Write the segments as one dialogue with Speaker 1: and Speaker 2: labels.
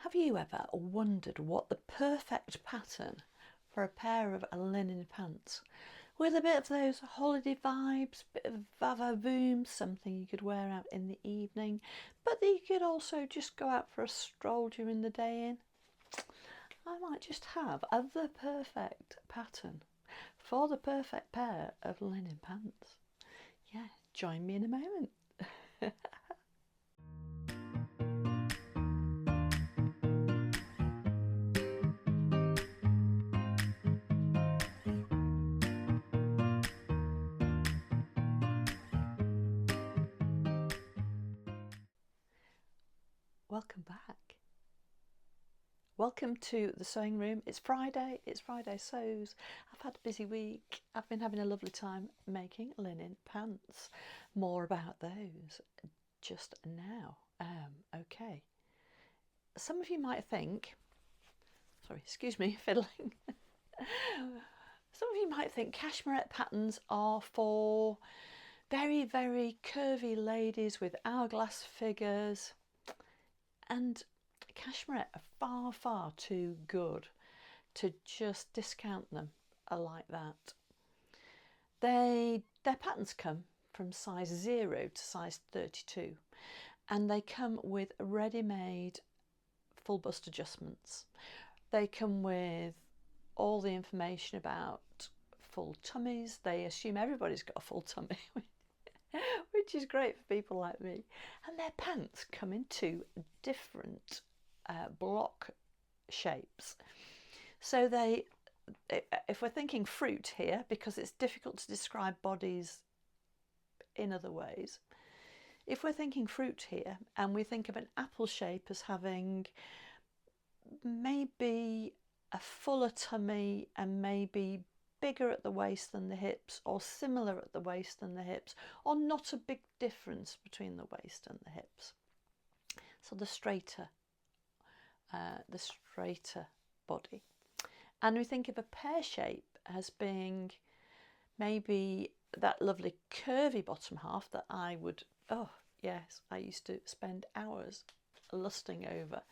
Speaker 1: Have you ever wondered what the perfect pattern for a pair of linen pants with a bit of those holiday vibes, bit of vava-voom, something you could wear out in the evening, but that you could also just go out for a stroll during the day in? I might just have the perfect pattern for the perfect pair of linen pants. Yeah, join me in a moment. Welcome back. Welcome to the sewing room. It's Fridaysews. I've had a busy week. I've been having a lovely time making linen pants. More about those just now. Okay. Some of you might think, sorry, excuse me, fiddling. Some of you might think Cashmerette patterns are for very, very curvy ladies with hourglass figures. And Cashmerette are far, far too good to just discount them like that. Their patterns come from size 0 to size 32, and they come with ready-made full bust adjustments. They come with all the information about full tummies. They assume everybody's got a full tummy, which is great for people like me. And their pants come in two different block shapes. So if we're thinking fruit here, because it's difficult to describe bodies in other ways, if we're thinking fruit here and we think of an apple shape as having maybe a fuller tummy and maybe bigger at the waist than the hips, or similar at the waist than the hips, or not a big difference between the waist and the hips. So the straighter body. And we think of a pear shape as being maybe that lovely curvy bottom half that I would, oh yes, I used to spend hours lusting over.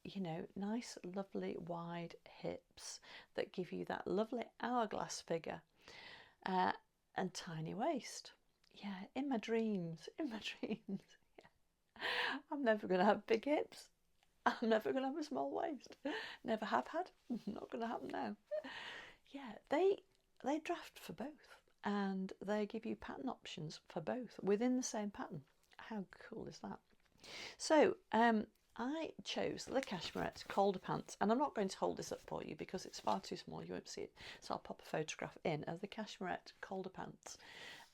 Speaker 1: You know, nice, lovely, wide hips that give you that lovely hourglass figure, and tiny waist. Yeah, in my dreams. Yeah. I'm never going to have big hips. I'm never going to have a small waist. Never have had. Not going to happen now. Yeah, they draft for both, and they give you pattern options for both within the same pattern. How cool is that? So, I chose the Cashmerette Calder Pants, and I'm not going to hold this up for you because it's far too small, you won't see it. So I'll pop a photograph in of the Cashmerette Calder Pants.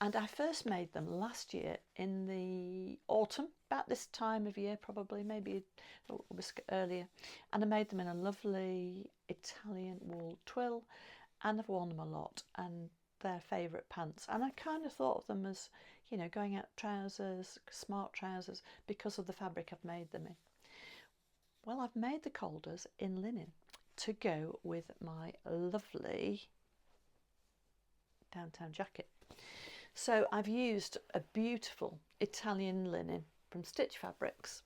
Speaker 1: And I first made them last year in the autumn, about this time of year probably, maybe a whisker earlier. And I made them in a lovely Italian wool twill, and I've worn them a lot, and they're favourite pants. And I kind of thought of them as, you know, going out trousers, smart trousers, because of the fabric I've made them in. Well, I've made the Calders in linen to go with my lovely downtown jacket. So I've used a beautiful Italian linen from Stitch Fabrics.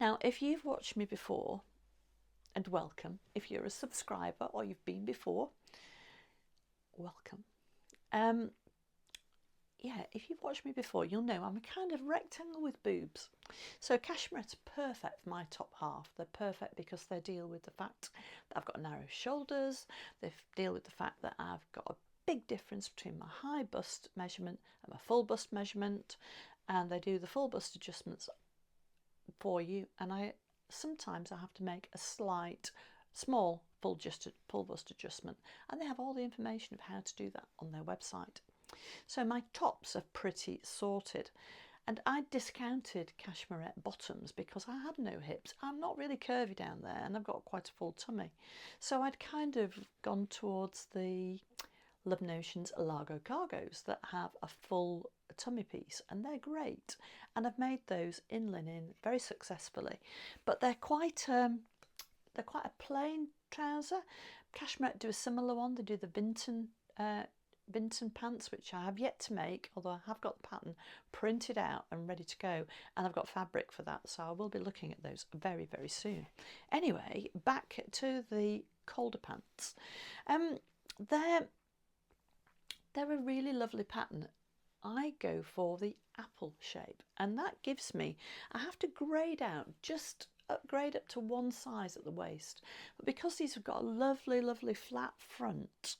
Speaker 1: Now, if you've watched me before, and welcome, if you're a subscriber or you've been before, welcome. Yeah, if you've watched me before, you'll know I'm a kind of rectangle with boobs. So Cashmerette are perfect for my top half. They're perfect because they deal with the fact that I've got narrow shoulders. They deal with the fact that I've got a big difference between my high bust measurement and my full bust measurement. And they do the full bust adjustments for you. And sometimes I have to make a slight, small full bust adjustment. And they have all the information of how to do that on their website. So my tops are pretty sorted, and I discounted Cashmerette bottoms because I had no hips. I'm not really curvy down there, and I've got quite a full tummy. So I'd kind of gone towards the Love Notions Largo cargos that have a full tummy piece, and they're great. And I've made those in linen very successfully, but they're quite a plain trouser. Cashmerette do a similar one. They do the Vinton Vinton pants, which I have yet to make, although I have got the pattern printed out and ready to go, and I've got fabric for that, so I will be looking at those very, very soon. Anyway, back to the Calder pants. They're a really lovely pattern. I go for the apple shape, and that gives me, I have to grade out, just upgrade up to one size at the waist, but because these have got a lovely, lovely flat front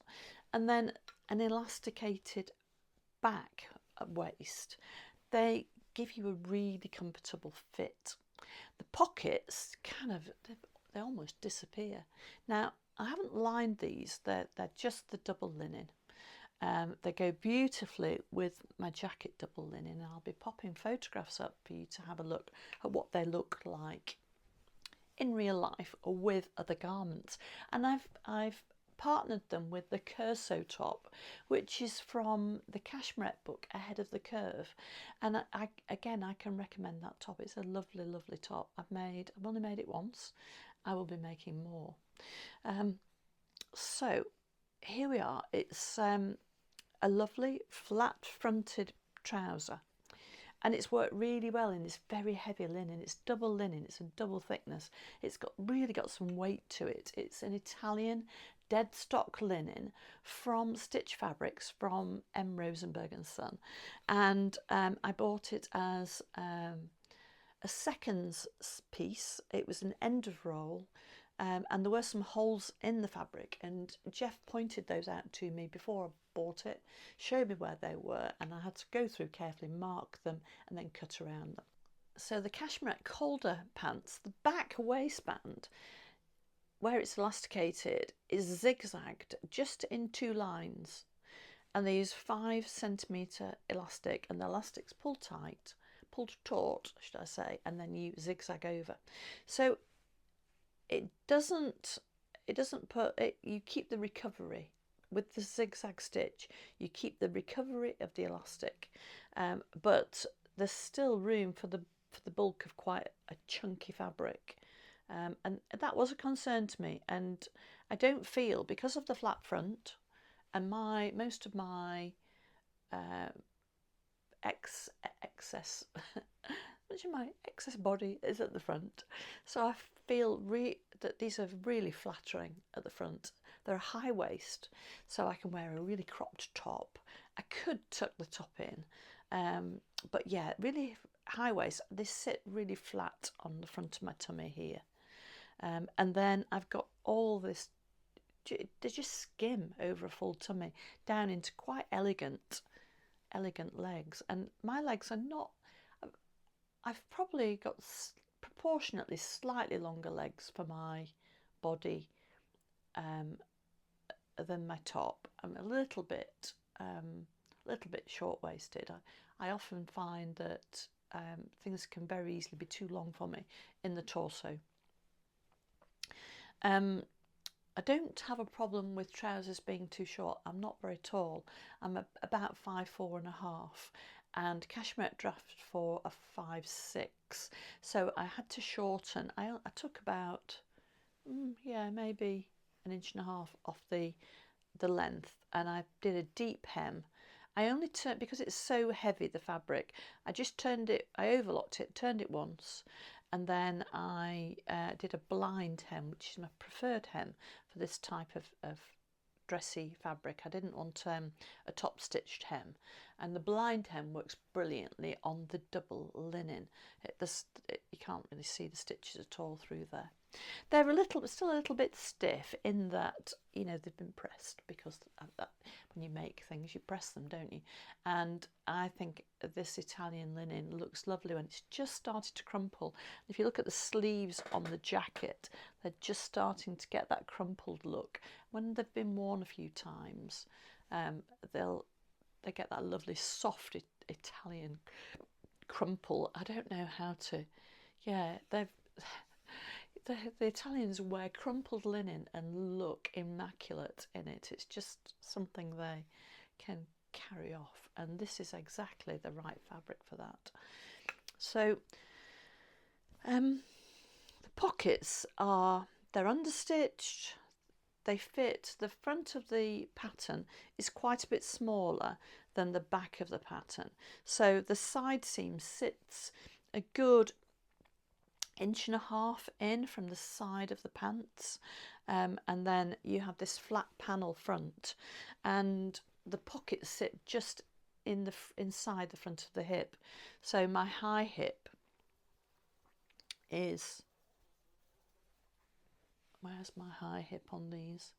Speaker 1: and then an elasticated back at waist, they give you a really comfortable fit. The pockets they almost disappear. Now, I haven't lined these, they're just the double linen. They go beautifully with my jacket double linen, and I'll be popping photographs up for you to have a look at what they look like in real life or with other garments. And I've partnered them with the Curso top, which is from the Cashmerette book, Ahead of the Curve, and I can recommend that top. It's a lovely, lovely top. I've only made it once. I will be making more. So here we are. It's a lovely flat fronted trouser, and it's worked really well in this very heavy linen. It's double linen, it's a double thickness, it's really got some weight to it. It's an Italian dead stock linen from Stitch Fabrics from M. Rosenberg and Son, and I bought it as a seconds piece. It was an end of roll. And there were some holes in the fabric, and Jeff pointed those out to me before I bought it, showed me where they were, and I had to go through carefully, mark them, and then cut around them. So the Cashmerette Calder pants, the back waistband, where it's elasticated, is zigzagged just in 2 lines, and they use 5cm elastic, and the elastic's pulled taut, should I say, and then you zigzag over. So it doesn't put it, you keep the recovery with the zigzag stitch, you keep the recovery of the elastic, but there's still room for the bulk of quite a chunky fabric, and that was a concern to me. And I don't feel, because of the flat front and most of my excess much of my excess body is at the front, so I feel that these are really flattering at the front. They're a high waist, so I can wear a really cropped top. I could tuck the top in, but yeah, really high waist. They sit really flat on the front of my tummy here, and then I've got all this, they just skim over a full tummy down into quite elegant legs. And my legs are not, I've probably got proportionately slightly longer legs for my body than my top. I'm a little bit short-waisted. I often find that things can very easily be too long for me in the torso. I don't have a problem with trousers being too short. I'm not very tall. I'm about 5'4.5", and Cashmerette drafted for a 5'6", so I had to shorten. I took about maybe 1.5 inches off the length, and I did a deep hem. I only turned, because it's so heavy, the fabric, I just turned it, I overlocked it, turned it once, and then I did a blind hem, which is my preferred hem for this type of dressy fabric. I didn't want a top stitched hem, and the blind hem works brilliantly on the double linen. You can't really see the stitches at all through there. They're still a little bit stiff in that, you know, they've been pressed, because when you make things you press them, don't you? And I think this Italian linen looks lovely when it's just started to crumple. If you look at the sleeves on the jacket, they're just starting to get that crumpled look. When they've been worn a few times, they get that lovely soft Italian crumple. I don't know how to, the Italians wear crumpled linen and look immaculate in it. It's just something they can carry off, and this is exactly the right fabric for that. So the pockets they're understitched, they fit, the front of the pattern is quite a bit smaller than the back of the pattern. So the side seam sits a good 1.5 inches in from the side of the pants, and then you have this flat panel front, and the pockets sit just in the inside the front of the hip. So my high hip is, where's my high hip on these?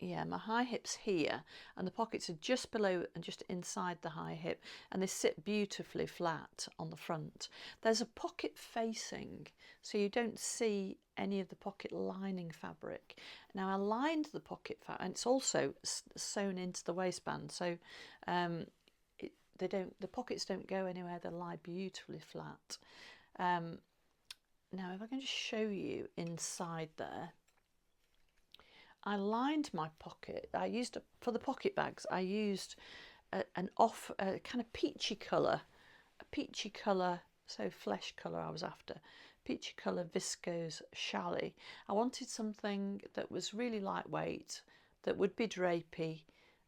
Speaker 1: Yeah, my high hip's here, and the pockets are just below and just inside the high hip, and they sit beautifully flat on the front. There's a pocket facing, so you don't see any of the pocket lining fabric. Now I lined the pocket fabric, and it's also sewn into the waistband, so the pockets don't go anywhere. They lie beautifully flat. Now if I can just show you inside there, I lined my pocket. I used, for the pocket bags, I used a kind of peachy colour, so flesh colour I was after, peachy colour viscose challis. I wanted something that was really lightweight, that would be drapey,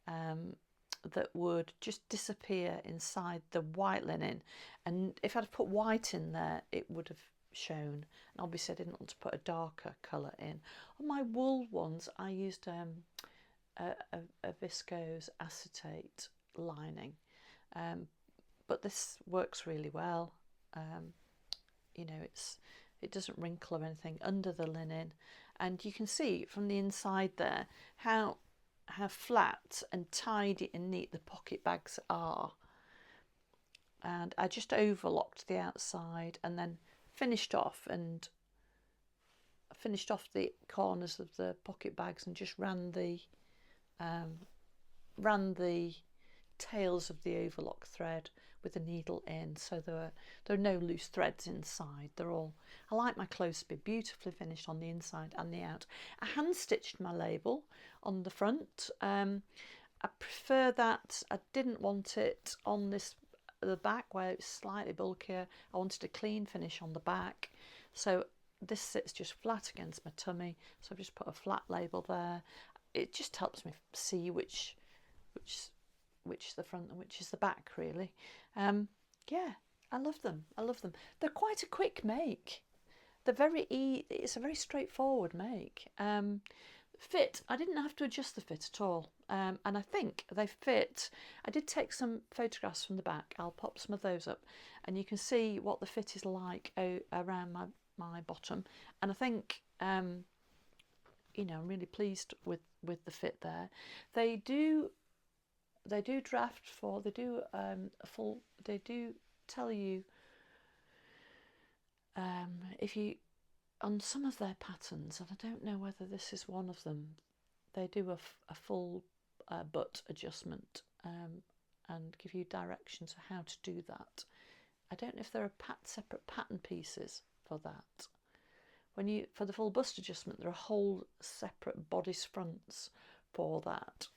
Speaker 1: that would just disappear inside the white linen, and if I'd put white in there it would have shown, and obviously I didn't want to put a darker colour in. On my wool ones I used a viscose acetate lining, but this works really well. You know, it doesn't wrinkle or anything under the linen, and you can see from the inside there how flat and tidy and neat the pocket bags are. And I just overlocked the outside and then finished off the corners of the pocket bags and just ran the tails of the overlock thread with the needle in, so there are no loose threads inside. They're all, I like my clothes to be beautifully finished on the inside and the out. I hand stitched my label on the front. I prefer that. I didn't want it on the back where it's slightly bulkier. I wanted a clean finish on the back, so this sits just flat against my tummy, so I've just put a flat label there. It just helps me see which is the front and which is the back, really. Yeah, I love them. They're quite a quick make. It's a very straightforward make. Fit, I didn't have to adjust the fit at all, and I think they fit. I did take some photographs from the back. I'll pop some of those up and you can see what the fit is like around my bottom, and I think you know, I'm really pleased with the fit there. They do draft for, they do they do tell you if you, on some of their patterns, and I don't know whether this is one of them, they do a full butt adjustment and give you directions on how to do that. I don't know if there are separate pattern pieces for that. For the full bust adjustment, there are whole separate bodice fronts for that.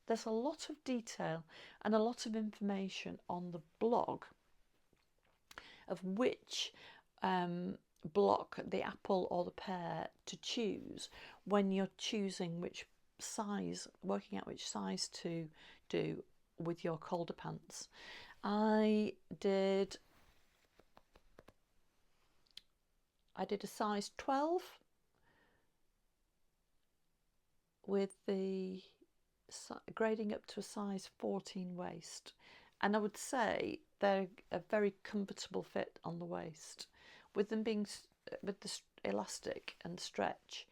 Speaker 1: There's a lot of detail and a lot of information on the blog of which block, the apple or the pear, to choose when you're choosing which size, working out which size to do with your Calder pants. I did a size 12 with the grading up to a size 14 waist, and I would say they're a very comfortable fit on the waist. With them being with the elastic and stretch,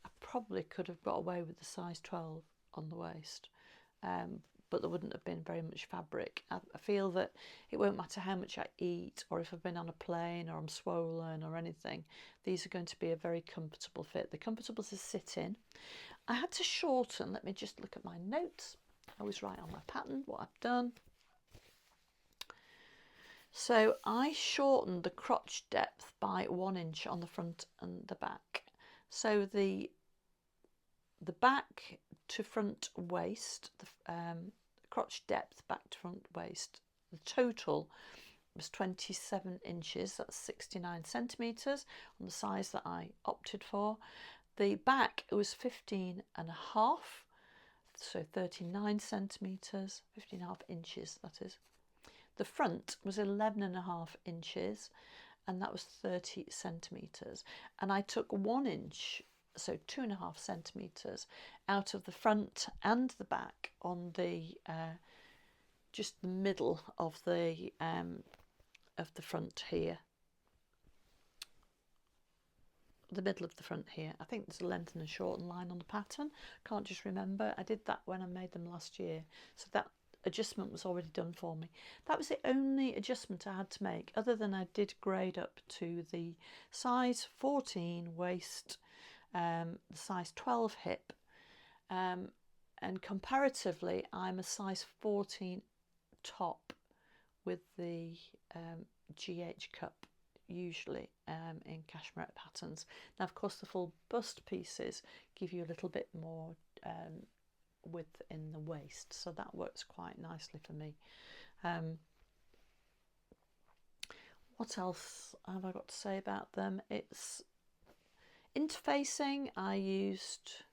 Speaker 1: I probably could have got away with the size 12 on the waist, but there wouldn't have been very much fabric. I feel that it won't matter how much I eat or if I've been on a plane or I'm swollen or anything, these are going to be a very comfortable fit. They're comfortable to sit in. I had to shorten, let me just look at my notes. I always write on my pattern what I've done. So I shortened the crotch depth by 1 inch on the front and the back. So the back to front waist, the crotch depth back to front waist, the total was 27 inches, that's 69 centimetres on the size that I opted for. The back was 15.5, so 39 centimetres, 15.5 inches that is. The front was 11.5 inches, and that was 30 centimetres. And I took 1 inch, so 2.5 centimetres, out of the front and the back on the just the middle of the front here. The middle of the front here. I think there's a lengthen and shorten line on the pattern. Can't just remember. I did that when I made them last year, so that adjustment was already done for me. That was the only adjustment I had to make, other than I did grade up to the size 14 waist, the size 12 hip, and comparatively I'm a size 14 top with the GH cup usually in Cashmerette patterns. Now of course the full bust pieces give you a little bit more width in the waist, so that works quite nicely for me. What else have I got to say about them? It's interfacing. I used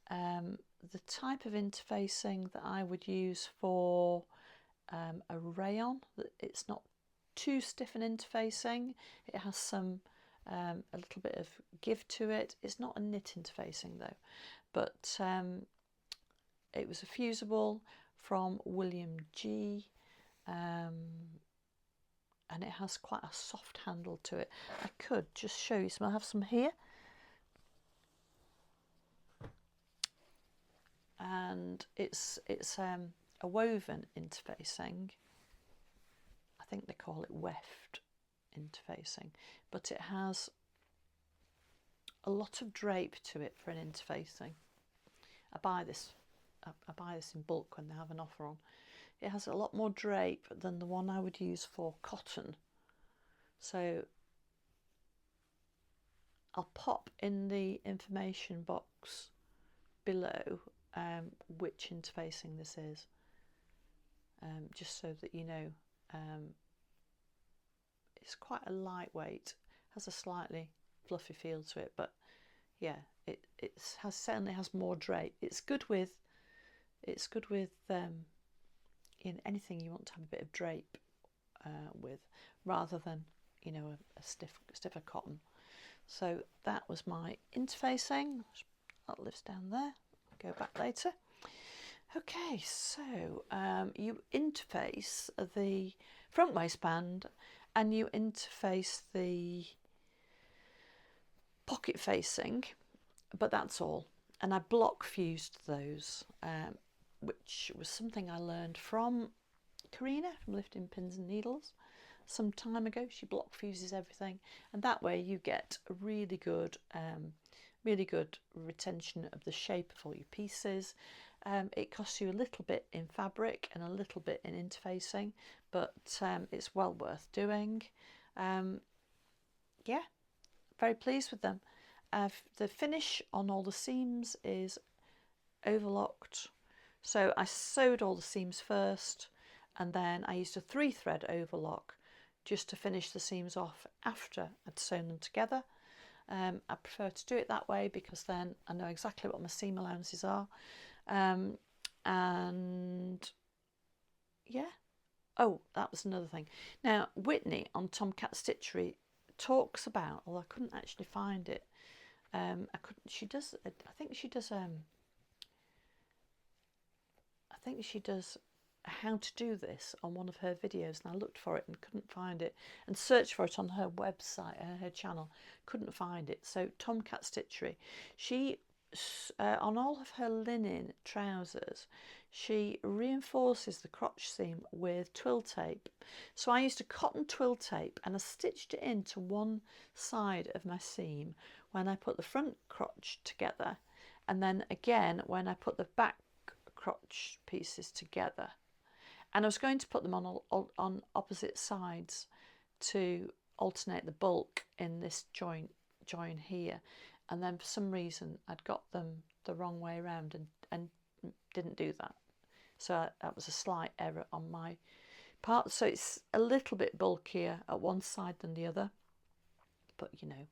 Speaker 1: the type of interfacing that I would use for a rayon. It's not too stiff an interfacing. It has some a little bit of give to it. It's not a knit interfacing though, but it was a fusible from William G, and it has quite a soft handle to it. I could just show you some. I have some here, and it's a woven interfacing. I think they call it weft interfacing, but it has a lot of drape to it for an interfacing. I buy this in bulk when they have an offer on. It has a lot more drape than the one I would use for cotton. So I'll pop in the information box below which interfacing this is, just so that you know. It's quite a lightweight, has a slightly fluffy feel to it, but yeah, it certainly has more drape. It's good with in anything you want to have a bit of drape with, rather than, you know, a stiffer cotton. So that was my interfacing. That lives down there. I'll go back later. Okay, so you interface the front waistband and you interface the pocket facing, but that's all. And I block fused those, which was something I learned from Karina from Lifting Pins and Needles some time ago. She block fuses everything, and that way you get a really good retention of the shape of all your pieces. It costs you a little bit in fabric and a little bit in interfacing, but it's well worth doing. Yeah, very pleased with them. The finish on all the seams is overlocked. So I sewed all the seams first, and then I used a 3-thread overlock just to finish the seams off after I'd sewn them together. I prefer to do it that way because then I know exactly what my seam allowances are. And yeah, oh, that was another thing. Now Whitney on Tomcat Stitchery talks about, although I couldn't actually find it, I think she does how to do this on one of her videos, and I looked for it and couldn't find it, and searched for it on her website, her channel, couldn't find it. So Tomcat Stitchery, she on all of her linen trousers, she reinforces the crotch seam with twill tape. So I used a cotton twill tape and I stitched it into one side of my seam when I put the front crotch together, and then again when I put the back crotch pieces together. And I was going to put them on opposite sides to alternate the bulk in this join here, and then for some reason I'd got them the wrong way around and didn't do that. So that was a slight error on my part. So it's a little bit bulkier at one side than the other, but you know,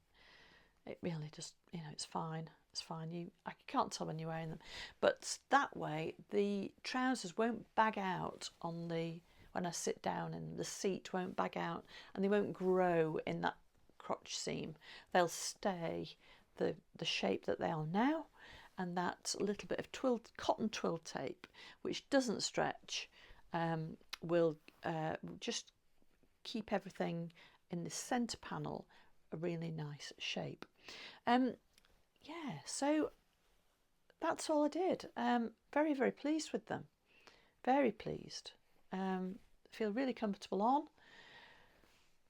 Speaker 1: It really just, it's fine. It's fine. I can't tell when you're wearing them, but that way the trousers won't bag out when I sit down, and the seat won't bag out, and they won't grow in that crotch seam. They'll stay the shape that they are now, and that little bit of cotton twill tape, which doesn't stretch, will just keep everything in the centre panel a really nice shape. Yeah, so that's all I did. Very, very pleased with them. Very pleased. Feel really comfortable on.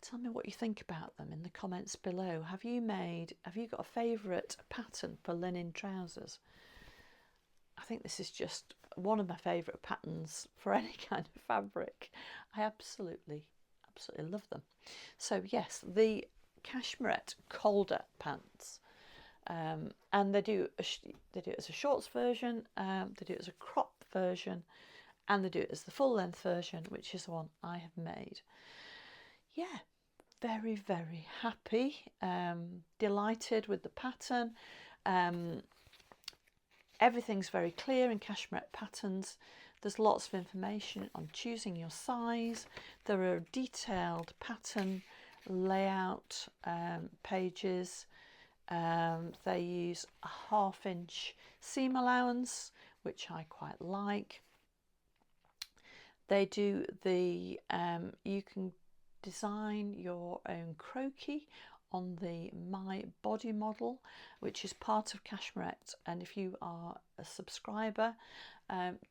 Speaker 1: Tell me what you think about them in the comments below. Have you got a favourite pattern for linen trousers? I think this is just one of my favourite patterns for any kind of fabric. I absolutely love them. So yes, the Cashmerette Calder Pants. And they do it as a shorts version, they do it as a crop version, and they do it as the full length version, which is the one I have made. Yeah, very, very happy, delighted with the pattern. Everything's very clear in Cashmerette patterns. There's lots of information on choosing your size. There are detailed pattern layout pages. They use a 1/2 inch seam allowance, which I quite like. They do you can design your own croquis on the My Body model, which is part of Cashmerette, and if you are a subscriber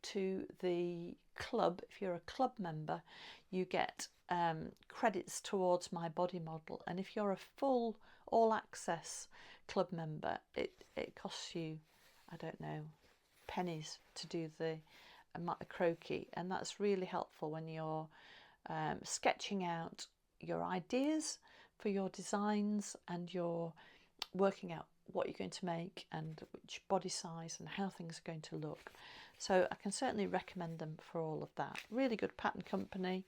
Speaker 1: to the club, if you're a club member, you get credits towards My Body model, and if you're a full all access club member, it costs you, I don't know, pennies to do the croquis, and that's really helpful when you're sketching out your ideas for your designs, and you're working out what you're going to make and which body size and how things are going to look. So I can certainly recommend them for all of that. Really good pattern company.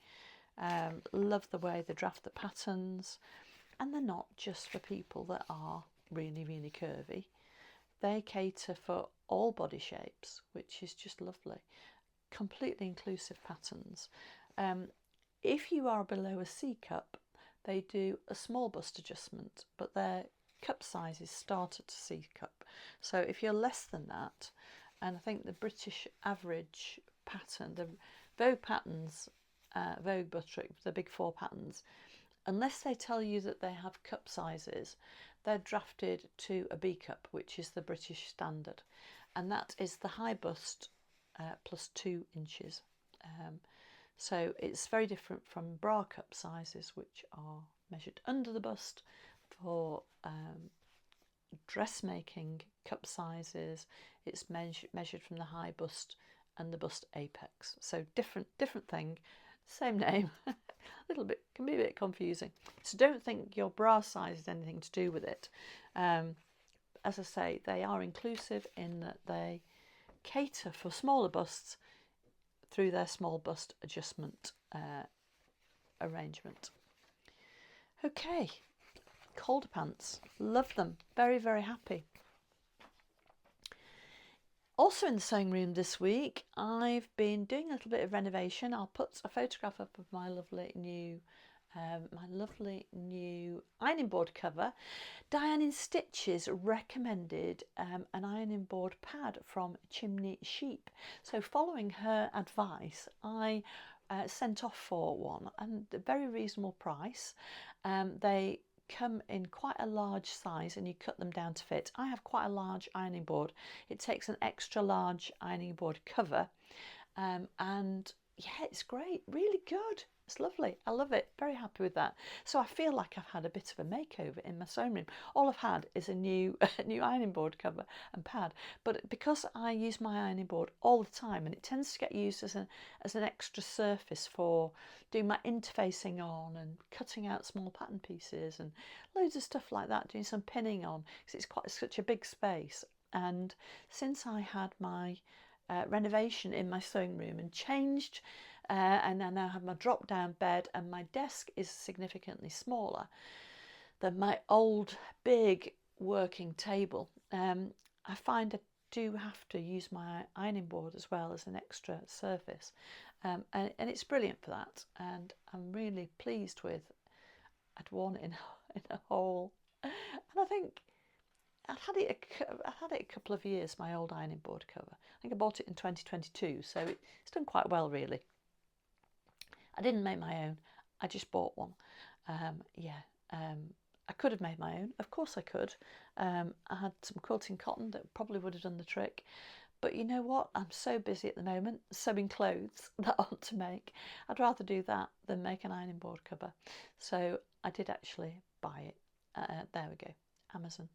Speaker 1: Love the way they draft the patterns, and they're not just for people that are really, really curvy. They cater for all body shapes, which is just lovely. Completely inclusive patterns. If you are below a C cup, they do a small bust adjustment, but their cup sizes start at C cup. So if you're less than that, and I think the British average pattern, the Vogue patterns, Vogue Butterick, the big 4 patterns, unless they tell you that they have cup sizes, they're drafted to a B cup, which is the British standard, and that is the high bust plus 2 inches. So it's very different from bra cup sizes, which are measured under the bust. For dressmaking cup sizes, it's measured from the high bust and the bust apex. So different thing, same name. A little bit, can be a bit confusing. So don't think your bra size has anything to do with it. As I say, they are inclusive in that they cater for smaller busts through their small bust adjustment arrangement. Okay, Calder pants, love them, very, very happy. Also in the sewing room this week, I've been doing a little bit of renovation. I'll put a photograph up of my lovely new ironing board cover. Diane in Stitches recommended an ironing board pad from Chimney Sheep. So following her advice, I sent off for one, and a very reasonable price. They come in quite a large size, and you cut them down to fit. I have quite a large ironing board. It takes an extra large ironing board cover, and yeah, it's great, really good. It's lovely. I love it. Very happy with that. So I feel like I've had a bit of a makeover in my sewing room. All I've had is a new ironing board cover and pad. But because I use my ironing board all the time, and it tends to get used as an extra surface for doing my interfacing on and cutting out small pattern pieces and loads of stuff like that, doing some pinning on, because it's such a big space. And since I had my renovation in my sewing room and changed, and I now have my drop down bed, and my desk is significantly smaller than my old big working table, I find I do have to use my ironing board as well as an extra surface, and it's brilliant for that, and I'm really pleased with. I'd worn it in a hole, and I think I'd had it a couple of years, my old ironing board cover. I think I bought it in 2022, so it's done quite well, really. I didn't make my own, I just bought one. I could have made my own, of course I could. I had some quilting cotton that probably would have done the trick, but you know what, I'm so busy at the moment sewing clothes that I want to make. I'd rather do that than make an ironing board cover. So I did actually buy it. There we go, Amazon,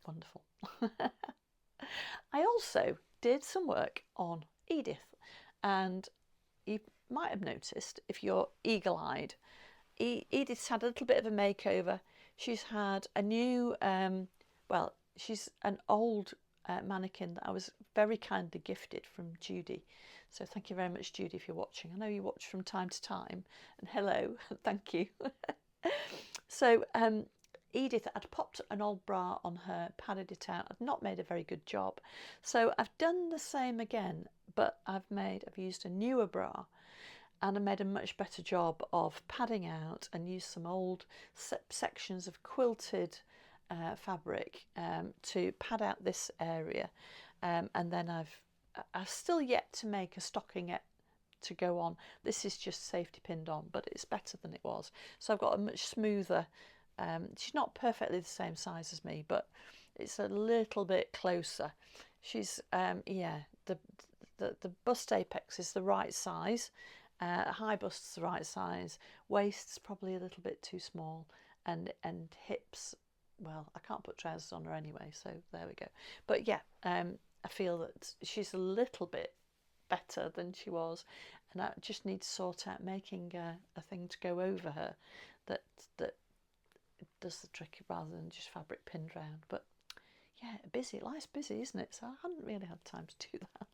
Speaker 1: wonderful. I also did some work on Edith, and you might have noticed, if you're eagle-eyed, Edith's had a little bit of a makeover. She's had a new, well, she's an old mannequin that I was very kindly gifted from Judy. So thank you very much, Judy, if you're watching. I know you watch from time to time, and hello, thank you. So Edith had popped an old bra on her, padded it out. I'd not made a very good job. So I've done the same again, but I've used a newer bra, and I made a much better job of padding out and used some old sections of quilted fabric to pad out this area, and then I've still yet to make a stockinette to go on. This is just safety pinned on, but it's better than it was. So I've got a much smoother, she's not perfectly the same size as me, but it's a little bit closer. She's yeah, the bust apex is the right size. High bust's the right size, waist's probably a little bit too small, and hips, well, I can't put trousers on her anyway, so there we go. But yeah, I feel that she's a little bit better than she was, and I just need to sort out making a thing to go over her that does the trick rather than just fabric pinned round. But yeah, busy, life's busy, isn't it? So I hadn't really had time to do that.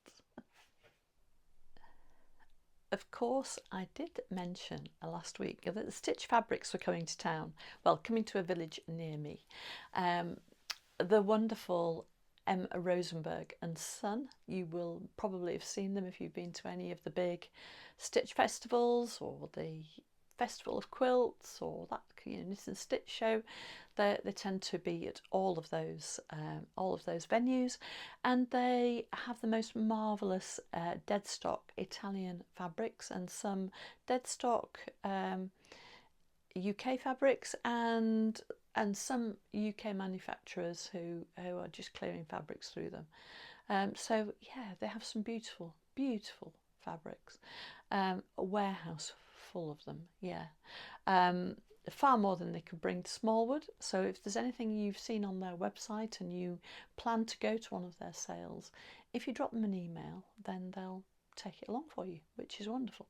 Speaker 1: Of course, I did mention last week that the stitch fabrics were coming to town, well, coming to a village near me. The wonderful Emma Rosenberg and Son, you will probably have seen them if you've been to any of the big stitch festivals or the Festival of Quilts or that Knit and Stitch show. They tend to be at all of those venues, and they have the most marvellous dead stock Italian fabrics and some dead stock UK fabrics and some UK manufacturers who are just clearing fabrics through them. So yeah, they have some beautiful fabrics. A warehouse full of them, yeah. Far more than they could bring to Smallwood. So if there's anything you've seen on their website and you plan to go to one of their sales, if you drop them an email, then they'll take it along for you, which is wonderful.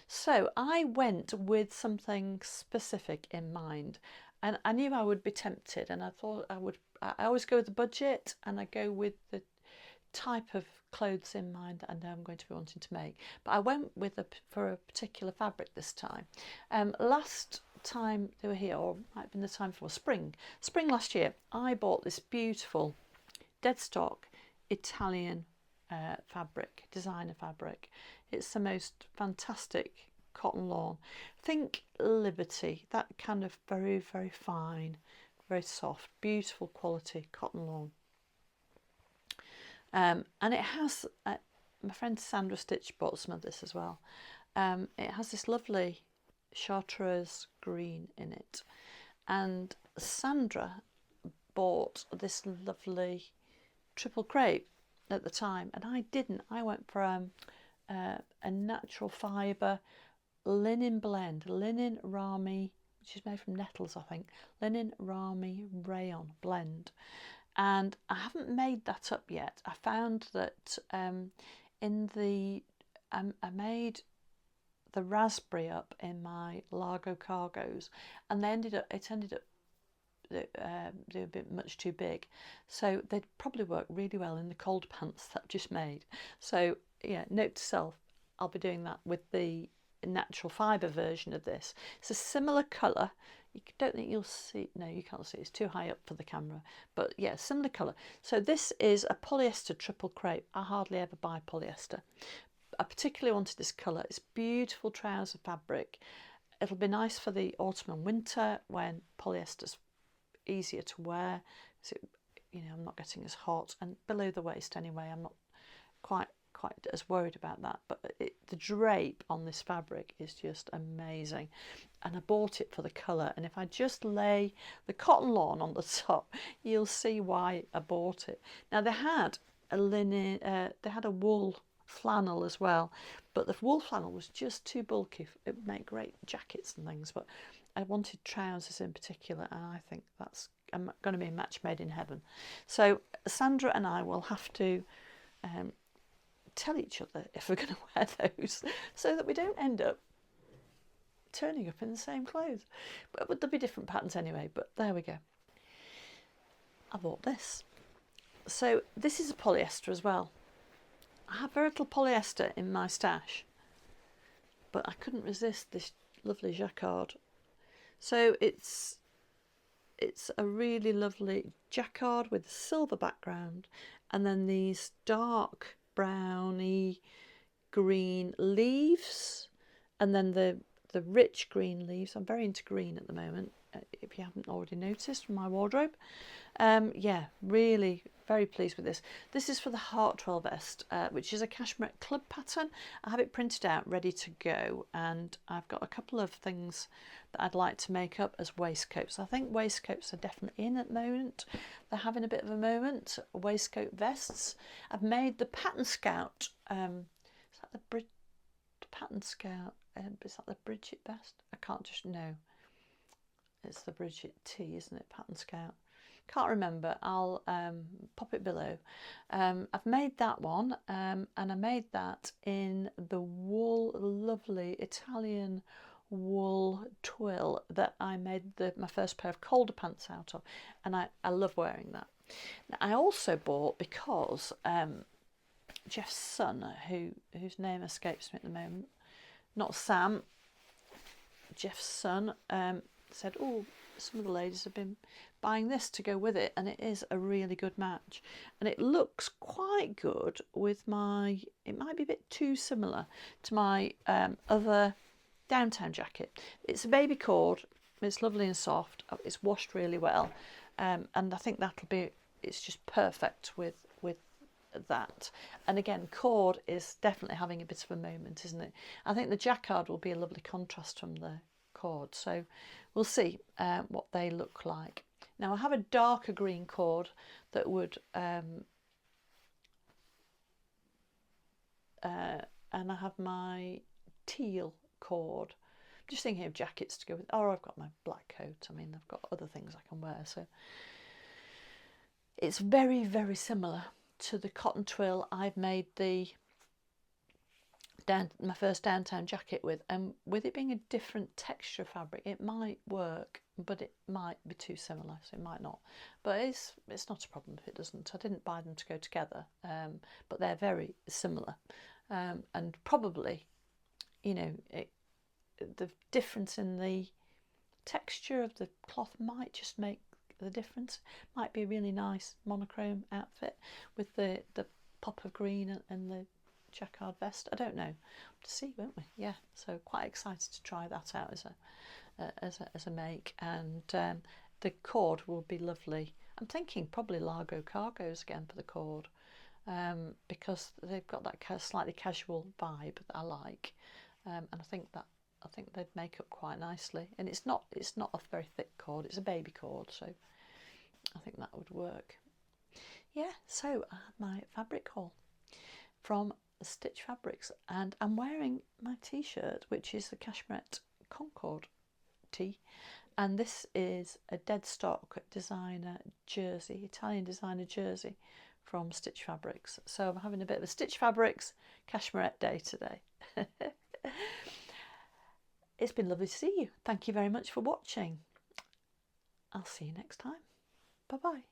Speaker 1: So I went with something specific in mind, and I knew I would be tempted, and I thought I always go with the budget, and I go with the type of clothes in mind that I know I'm going to be wanting to make. But I went with for a particular fabric this time. Last time they were here, or might have been the time before, spring last year, I bought this beautiful dead stock Italian fabric, designer fabric. It's the most fantastic cotton lawn. Think Liberty, that kind of very fine, very soft, beautiful quality cotton lawn. And it has, my friend Sandra Stitch bought some of this as well. It has this lovely chartreuse green in it, and Sandra bought this lovely triple crepe at the time, and I didn't. I went for a natural fibre linen blend, linen rami, which is made from nettles, I think, linen rami rayon blend. And I haven't made that up yet. I found that I made the raspberry up in my Largo cargos, and it ended up they were a bit much too big, so they'd probably work really well in the cold pants that I've just made. So yeah, note to self, I'll be doing that with the natural fibre version of this. It's a similar colour. You don't think you'll see, no, you can't see, it's too high up for the camera, but yeah, similar colour. So this is a polyester triple crepe. I hardly ever buy polyester. I particularly wanted this colour. It's beautiful trouser fabric. It'll be nice for the autumn and winter when polyester's easier to wear. So, you know, I'm not getting as hot, and below the waist anyway, I'm not quite as worried about that. But the drape on this fabric is just amazing, and I bought it for the colour. And if I just lay the cotton lawn on the top, you'll see why I bought it. Now they had a linen, they had a wool flannel as well, but the wool flannel was just too bulky. It would make great jackets and things, but I wanted trousers in particular, and I think that's going to be a match made in heaven. So Sandra and I will have to tell each other if we're going to wear those, so that we don't end up turning up in the same clothes. But there'll be different patterns anyway, but there we go. I bought this. So this is a polyester as well. I have very little polyester in my stash, but I couldn't resist this lovely jacquard. So it's a really lovely jacquard with a silver background, and then these dark browny green leaves, and then the rich green leaves. I'm very into green at the moment, if you haven't already noticed from my wardrobe. Yeah, really very pleased with this. This is for the Hartwell vest, which is a Cashmerette club pattern. I have it printed out ready to go, and I've got a couple of things that I'd like to make up as waistcoats. I think waistcoats are definitely in at the moment. They're having a bit of a moment. Waistcoat vests. I've made the Pattern Scout. Is that the Pattern Scout? Is that the Bridget vest? I can't just know. It's the Bridget Tee, isn't it? Pattern Scout. Can't remember. I'll pop it below. I've made that one, and I made that in the wool, lovely Italian wool twill that I made my first pair of Calder pants out of, and I love wearing that. Now, I also bought, because Jeff's son, whose name escapes me at the moment, not Sam, Jeff's son, said, oh, some of the ladies have been buying this to go with it, and it is a really good match, and it looks quite good with my, it might be a bit too similar to my other downtown jacket. It's a baby cord, it's lovely and soft, it's washed really well, and I think that'll be, it's just perfect with that. And again, cord is definitely having a bit of a moment, isn't it? I think the jacquard will be a lovely contrast from the cord, so we'll see what they look like. Now I have a darker green cord that would and I have my teal cord. I'm just thinking of jackets to go with. Oh, I've got my black coat. I mean, I've got other things I can wear, so it's very, very similar to the cotton twill I've made my first downtown jacket with, and with it being a different texture fabric, it might work, but it might be too similar, so it might not. But it's not a problem if it doesn't. I didn't buy them to go together, but they're very similar, and probably, you know, the difference in the texture of the cloth might just make the difference. Might be a really nice monochrome outfit with the pop of green and the jacquard vest. I don't know. We'll have to see, won't we? Yeah. So quite excited to try that out as a make, and the cord will be lovely. I'm thinking probably Largo cargos again for the cord, because they've got that slightly casual vibe that I like, and I think they'd make up quite nicely. And it's not a very thick cord. It's a baby cord, so I think that would work. Yeah. So I had my fabric haul from Stitch Fabrics, and I'm wearing my t-shirt, which is the Cashmerette Concorde Tee, and this is a dead stock designer jersey, Italian designer jersey from Stitch Fabrics. So I'm having a bit of a Stitch Fabrics Cashmerette day today. It's been lovely to see you. Thank you very much for watching. I'll see you next time. Bye bye.